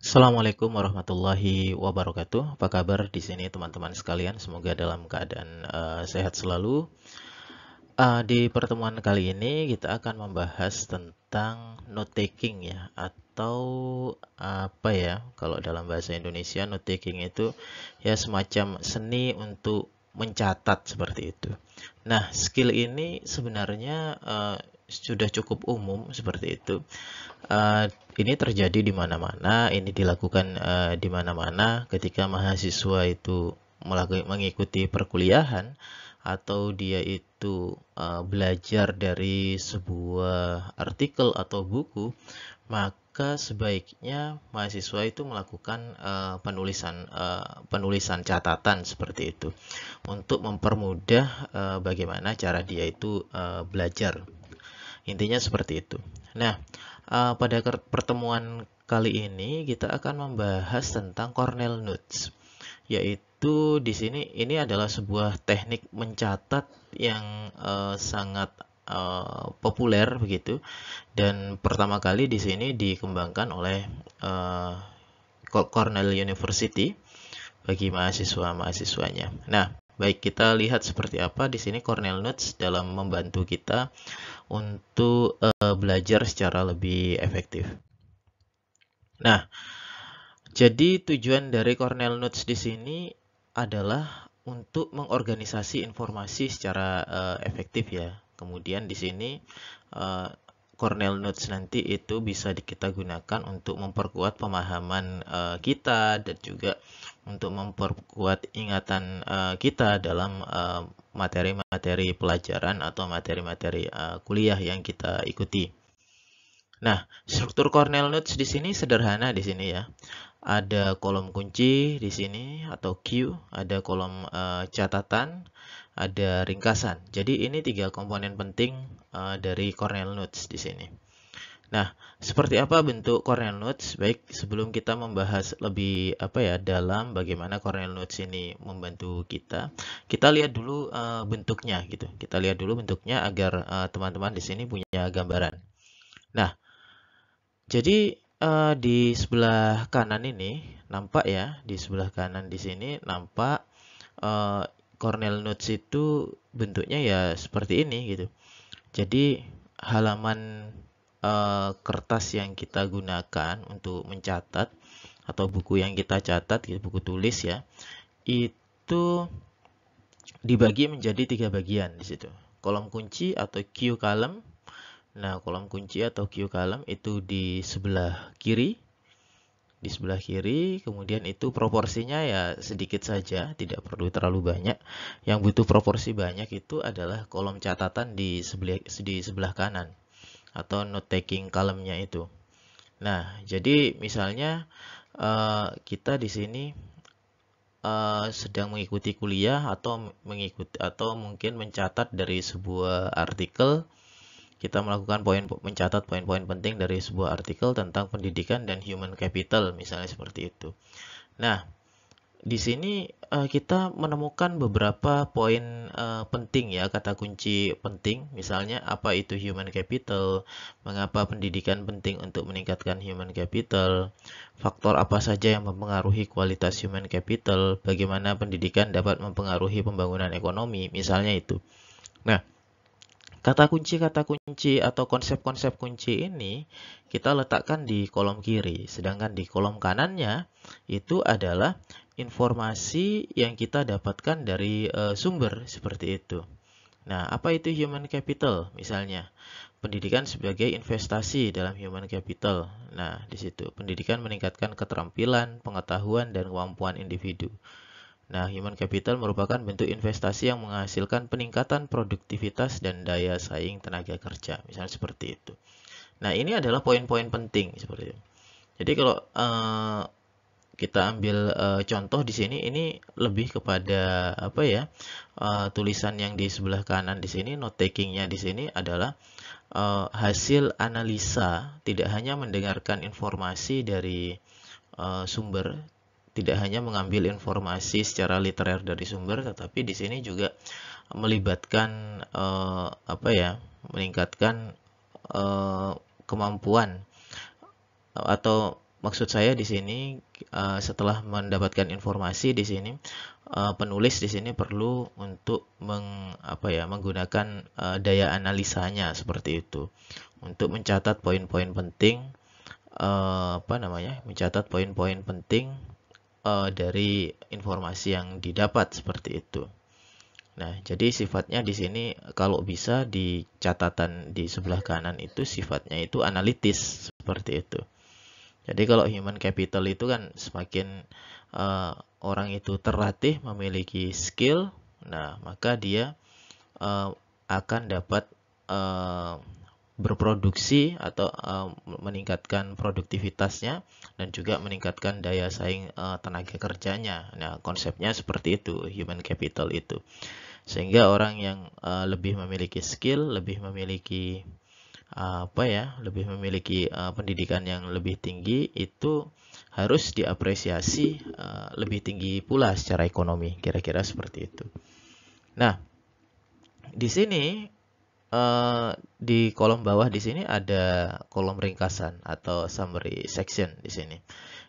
Assalamualaikum warahmatullahi wabarakatuh. Apa kabar di sini teman-teman sekalian? Semoga dalam keadaan sehat selalu. Di pertemuan kali ini kita akan membahas tentang note taking ya, atau apa ya? Kalau dalam bahasa Indonesia note taking itu ya semacam seni untuk mencatat seperti itu. Nah, skill ini sebenarnya sudah cukup umum seperti itu. Eh, ini terjadi di mana-mana, ini dilakukan di mana-mana ketika mahasiswa itu mengikuti perkuliahan atau dia itu belajar dari sebuah artikel atau buku, maka sebaiknya mahasiswa itu melakukan penulisan catatan seperti itu untuk mempermudah bagaimana cara dia itu belajar. Intinya seperti itu. Nah, pada pertemuan kali ini kita akan membahas tentang Cornell Notes, yaitu di sini ini adalah sebuah teknik mencatat yang sangat populer begitu, dan pertama kali di sini dikembangkan oleh uh, Cornell University bagi mahasiswa-mahasiswanya. Nah, baik kita lihat seperti apa di sini Cornell Notes dalam membantu kita untuk belajar secara lebih efektif. Nah, jadi tujuan dari Cornell Notes di sini adalah untuk mengorganisasi informasi secara efektif ya. Kemudian di sini uh, Cornell Notes nanti itu bisa kita gunakan untuk memperkuat pemahaman kita dan juga untuk memperkuat ingatan kita dalam materi-materi pelajaran atau materi-materi kuliah yang kita ikuti. Nah, struktur Cornell Notes di sini sederhana di sini ya. Ada kolom kunci di sini atau Q, ada kolom catatan, ada ringkasan. Jadi ini tiga komponen penting dari Cornell Notes di sini. Nah, seperti apa bentuk Cornell Notes? Baik, sebelum kita membahas lebih dalam bagaimana Cornell Notes ini membantu kita lihat dulu bentuknya gitu. Kita lihat dulu bentuknya agar teman-teman di sini punya gambaran. Nah, jadi di sebelah kanan ini nampak ya, di sebelah kanan di sini nampak eh, Cornell Notes itu bentuknya ya seperti ini gitu. Jadi halaman kertas yang kita gunakan untuk mencatat atau buku yang kita catat, gitu, buku tulis ya, itu dibagi menjadi tiga bagian di situ. Kolom kunci atau Q column. Nah, kolom kunci atau Q column itu di sebelah kiri, kemudian itu proporsinya ya sedikit saja, tidak perlu terlalu banyak. Yang butuh proporsi banyak itu adalah kolom catatan di sebelah kanan atau note taking column-nya itu. Nah, jadi misalnya kita di sini sedang mengikuti kuliah atau mungkin mencatat dari sebuah artikel. Kita mencatat poin-poin penting dari sebuah artikel tentang pendidikan dan human capital, misalnya seperti itu. Nah, di sini kita menemukan beberapa poin penting ya, kata kunci penting. Misalnya apa itu human capital, mengapa pendidikan penting untuk meningkatkan human capital, faktor apa saja yang mempengaruhi kualitas human capital, bagaimana pendidikan dapat mempengaruhi pembangunan ekonomi, misalnya itu. Nah, kata kunci atau konsep-konsep kunci ini kita letakkan di kolom kiri, sedangkan di kolom kanannya itu adalah informasi yang kita dapatkan dari sumber seperti itu. Nah, apa itu human capital? Misalnya, pendidikan sebagai investasi dalam human capital. Nah, di situ pendidikan meningkatkan keterampilan, pengetahuan, dan kemampuan individu. Nah, human capital merupakan bentuk investasi yang menghasilkan peningkatan produktivitas dan daya saing tenaga kerja, misalnya seperti itu. Nah, ini adalah poin-poin penting seperti itu. Jadi kalau kita ambil contoh di sini, ini lebih kepada apa ya? Tulisan yang di sebelah kanan di sini, note takingnya di sini adalah hasil analisa, tidak hanya mendengarkan informasi dari sumber, tidak hanya mengambil informasi secara literer dari sumber, tetapi di sini juga melibatkan meningkatkan kemampuan atau maksud saya di sini setelah mendapatkan informasi di sini, penulis di sini perlu untuk menggunakan daya analisanya seperti itu untuk mencatat poin-poin penting, mencatat poin-poin penting dari informasi yang didapat seperti itu. Nah, jadi sifatnya di sini kalau bisa di catatan di sebelah kanan itu sifatnya itu analitis seperti itu. Jadi kalau human capital itu kan semakin orang itu terlatih memiliki skill, nah maka dia akan dapat uh, berproduksi atau meningkatkan produktivitasnya dan juga meningkatkan daya saing tenaga kerjanya. Nah, konsepnya seperti itu, human capital itu. Sehingga orang yang lebih memiliki skill, lebih memiliki lebih memiliki pendidikan yang lebih tinggi itu harus diapresiasi lebih tinggi pula secara ekonomi, kira-kira seperti itu. Nah, di sini di kolom bawah di sini ada kolom ringkasan atau summary section di sini.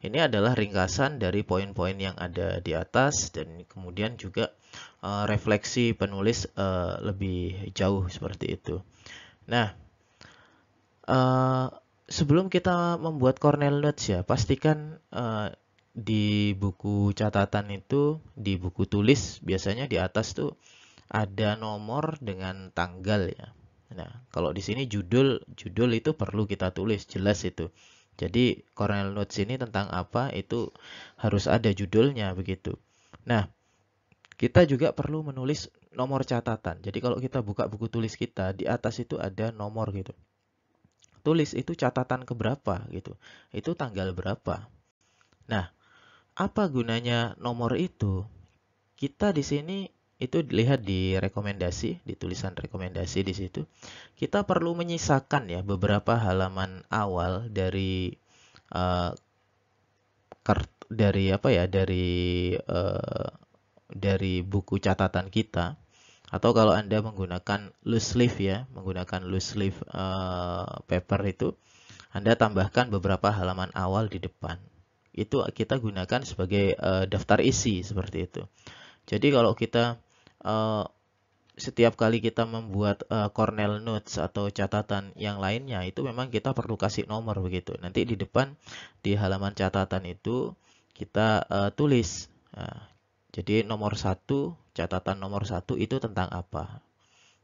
Ini adalah ringkasan dari poin-poin yang ada di atas dan kemudian juga refleksi penulis lebih jauh seperti itu. Nah, sebelum kita membuat Cornell Notes ya, pastikan di buku catatan itu, di buku tulis biasanya di atas tuh ada nomor dengan tanggal ya. Nah, kalau di sini judul itu perlu kita tulis jelas itu. Jadi Cornell Notes ini tentang apa itu harus ada judulnya begitu. Nah, kita juga perlu menulis nomor catatan. Jadi kalau kita buka buku tulis kita, di atas itu ada nomor gitu. Tulis itu catatan keberapa gitu. Itu tanggal berapa. Nah, apa gunanya nomor itu? Kita di sini itu dilihat di rekomendasi, di tulisan rekomendasi di situ. Kita perlu menyisakan ya beberapa halaman awal uh, dari buku catatan kita. Atau kalau Anda menggunakan loose leaf ya, menggunakan loose leaf paper itu, Anda tambahkan beberapa halaman awal di depan. Itu kita gunakan sebagai daftar isi seperti itu. Jadi kalau kita setiap kali kita membuat Cornell Notes atau catatan yang lainnya itu memang kita perlu kasih nomor begitu. Nanti di depan di halaman catatan itu kita tulis. Nah, jadi catatan nomor 1 itu tentang apa.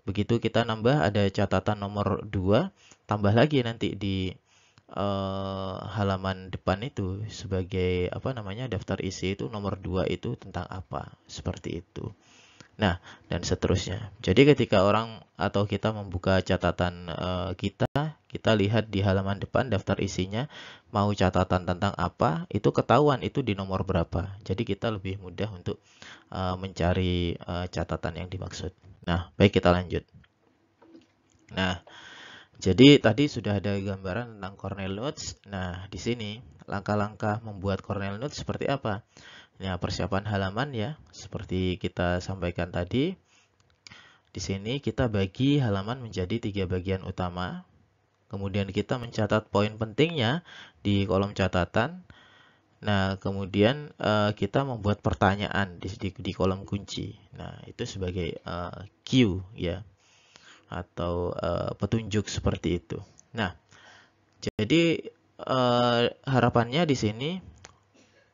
Begitu kita nambah ada catatan nomor 2, tambah lagi nanti di halaman depan itu sebagai daftar isi itu nomor 2 itu tentang apa. Seperti itu. Nah, dan seterusnya. Jadi ketika orang atau kita membuka catatan kita lihat di halaman depan daftar isinya, mau catatan tentang apa, itu ketahuan itu di nomor berapa. Jadi kita lebih mudah untuk mencari catatan yang dimaksud. Nah, baik kita lanjut. Nah, jadi tadi sudah ada gambaran tentang Cornell Notes. Nah, di sini langkah-langkah membuat Cornell Notes seperti apa? Nah, persiapan halaman ya, seperti kita sampaikan tadi. Di sini kita bagi halaman menjadi 3 bagian utama. Kemudian kita mencatat poin pentingnya di kolom catatan. Nah, kemudian kita membuat pertanyaan di kolom kunci. Nah, itu sebagai cue ya, atau petunjuk seperti itu. Nah, jadi harapannya di sini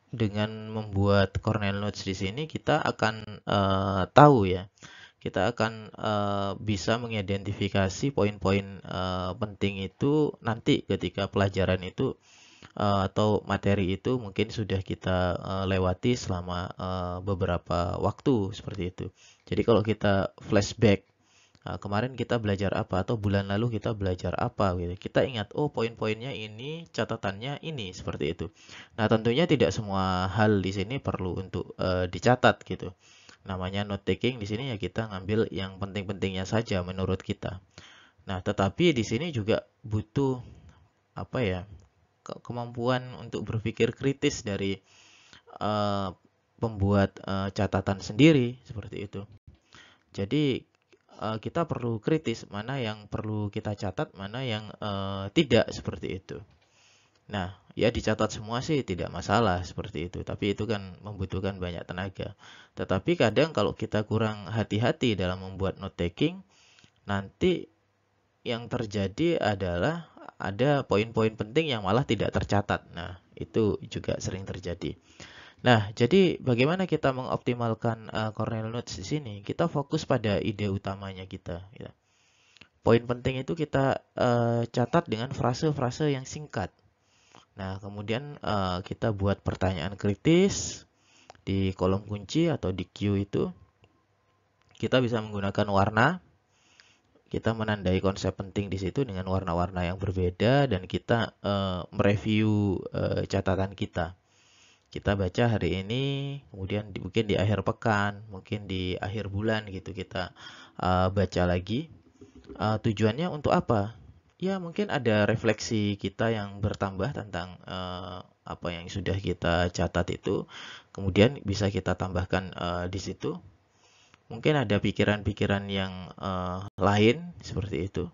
dengan membuat Cornell Notes di sini kita akan tahu ya, kita akan bisa mengidentifikasi poin-poin penting itu nanti ketika pelajaran itu atau materi itu mungkin sudah kita lewati selama beberapa waktu seperti itu. Jadi kalau kita flashback, kemarin kita belajar apa atau bulan lalu kita belajar apa gitu. Kita ingat, oh poin-poinnya ini, catatannya ini, seperti itu. Nah, tentunya tidak semua hal di sini perlu untuk dicatat gitu. Namanya note taking di sini ya kita ngambil yang penting-pentingnya saja menurut kita. Nah, tetapi di sini juga butuh kemampuan untuk berpikir kritis dari pembuat catatan sendiri seperti itu. Jadi kita perlu kritis mana yang perlu kita catat, mana yang tidak seperti itu. Nah, ya dicatat semua sih tidak masalah seperti itu, tapi itu kan membutuhkan banyak tenaga. Tetapi kadang kalau kita kurang hati-hati dalam membuat note taking, nanti yang terjadi adalah ada poin-poin penting yang malah tidak tercatat. Nah, itu juga sering terjadi. Nah, jadi bagaimana kita mengoptimalkan Cornell Notes di sini? Kita fokus pada ide utamanya kita. Ya. Poin penting itu kita catat dengan frase-frase yang singkat. Nah, kemudian kita buat pertanyaan kritis di kolom kunci atau di Q itu. Kita bisa menggunakan warna. Kita menandai konsep penting di situ dengan warna-warna yang berbeda dan kita mereview catatan kita. Kita baca hari ini, kemudian mungkin di akhir pekan, mungkin di akhir bulan gitu kita baca lagi. Tujuannya untuk apa? Ya mungkin ada refleksi kita yang bertambah tentang apa yang sudah kita catat itu. Kemudian bisa kita tambahkan di situ. Mungkin ada pikiran-pikiran yang lain seperti itu.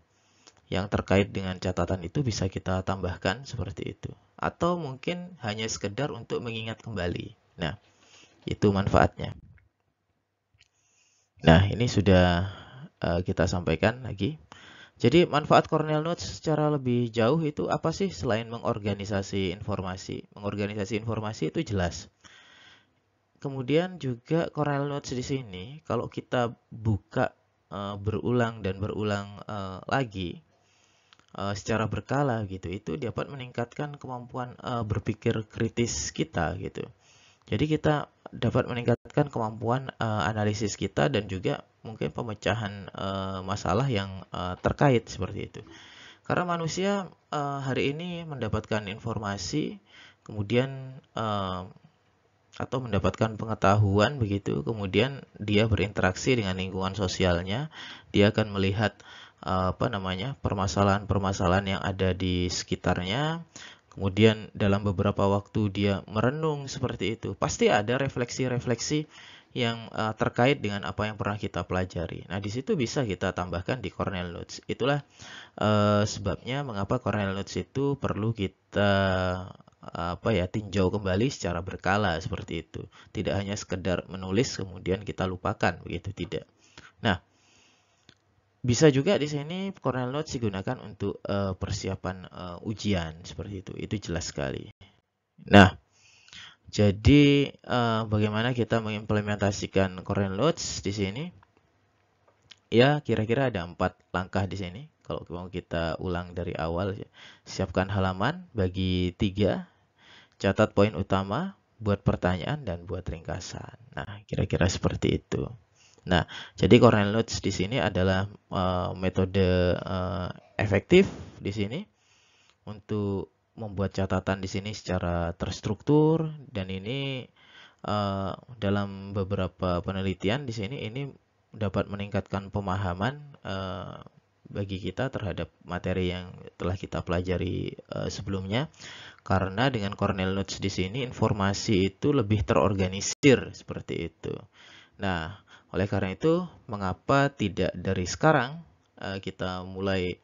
Yang terkait dengan catatan itu bisa kita tambahkan seperti itu. Atau mungkin hanya sekedar untuk mengingat kembali. Nah, itu manfaatnya. Nah, ini sudah kita sampaikan lagi. Jadi, manfaat Cornell Notes secara lebih jauh itu apa sih selain mengorganisasi informasi? Mengorganisasi informasi itu jelas. Kemudian juga Cornell Notes di sini, kalau kita buka berulang dan berulang lagi, secara berkala gitu, itu dapat meningkatkan kemampuan berpikir kritis kita gitu. Jadi kita dapat meningkatkan kemampuan analisis kita dan juga mungkin pemecahan masalah yang terkait seperti itu. Karena manusia hari ini mendapatkan informasi, kemudian atau mendapatkan pengetahuan begitu, kemudian dia berinteraksi dengan lingkungan sosialnya, dia akan melihat permasalahan-permasalahan yang ada di sekitarnya. Kemudian dalam beberapa waktu dia merenung seperti itu. Pasti ada refleksi-refleksi yang terkait dengan apa yang pernah kita pelajari. Nah, di situ bisa kita tambahkan di Cornell Notes. Itulah sebabnya mengapa Cornell Notes itu perlu kita tinjau kembali secara berkala seperti itu. Tidak hanya sekedar menulis kemudian kita lupakan begitu, tidak. Nah, bisa juga di sini Cornell Notes digunakan untuk persiapan ujian seperti itu. Itu jelas sekali. Nah, jadi bagaimana kita mengimplementasikan Cornell Notes di sini? Ya, kira-kira ada 4 langkah di sini. Kalau mau kita ulang dari awal, siapkan halaman, bagi 3, catat poin utama, buat pertanyaan, dan buat ringkasan. Nah, kira-kira seperti itu. Nah, jadi Cornell Notes di sini adalah metode efektif di sini untuk membuat catatan di sini secara terstruktur, dan ini dalam beberapa penelitian di sini ini dapat meningkatkan pemahaman bagi kita terhadap materi yang telah kita pelajari sebelumnya. Karena dengan Cornell Notes di sini informasi itu lebih terorganisir seperti itu. Nah, oleh karena itu, mengapa tidak dari sekarang kita mulai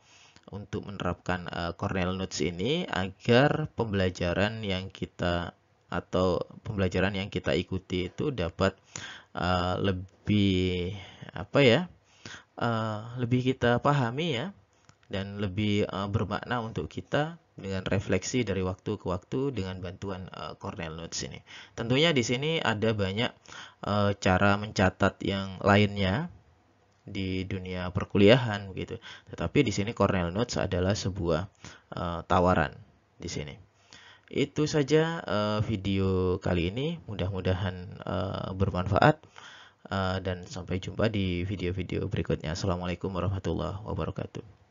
untuk menerapkan Cornell Notes ini agar pembelajaran yang kita ikuti itu dapat lebih lebih kita pahami ya, dan lebih bermakna untuk kita dengan refleksi dari waktu ke waktu dengan bantuan Cornell Notes ini. Tentunya di sini ada banyak cara mencatat yang lainnya di dunia perkuliahan begitu. Tetapi di sini Cornell Notes adalah sebuah tawaran di sini. Itu saja video kali ini. Mudah-mudahan bermanfaat dan sampai jumpa di video-video berikutnya. Assalamualaikum warahmatullahi wabarakatuh.